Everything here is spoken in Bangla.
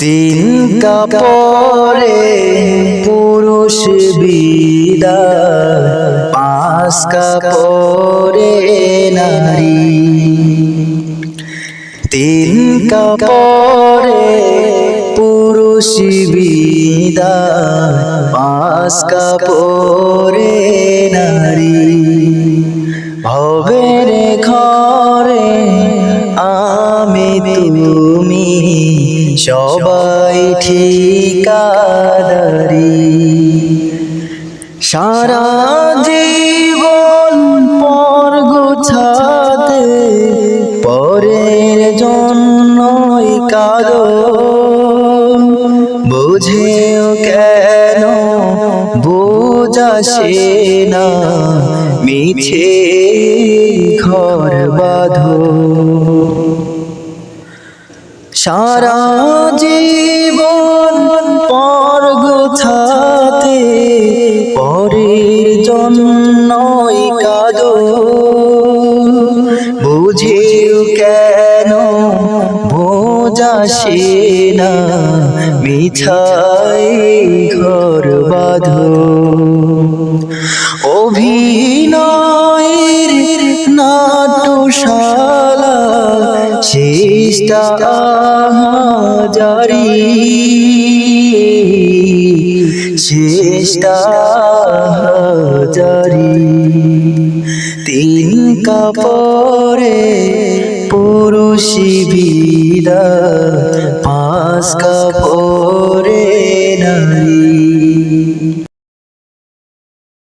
তিন কাপড়ে পুরুষ বিদায়, পাঁচ কাপড়ে নারী। তিন কাপড়ে পুরুষ বিদায়, পাঁচ কাপড়ে নারী। ভবের ঘরে আমি তুমি সবাই ঠিকাদারি। সারা জীবন পর গোছাতে পরের জন্যই কাঁদো। বুঝেও কেন বোঝাসে না, মিছে ঘর বাঁধো। সারা জীবন পর গোছাতে পরের জন্যই কাঁদো। বুঝেও কেন বোঝাসে না, মিছাই ঘর বাঁধো। অভিনয়ের নাট্যশালা শেষটা জারি, শেষটা জারি। তিন কাপড়ে পুরুষ বিদায়, পাঁচ কাপড়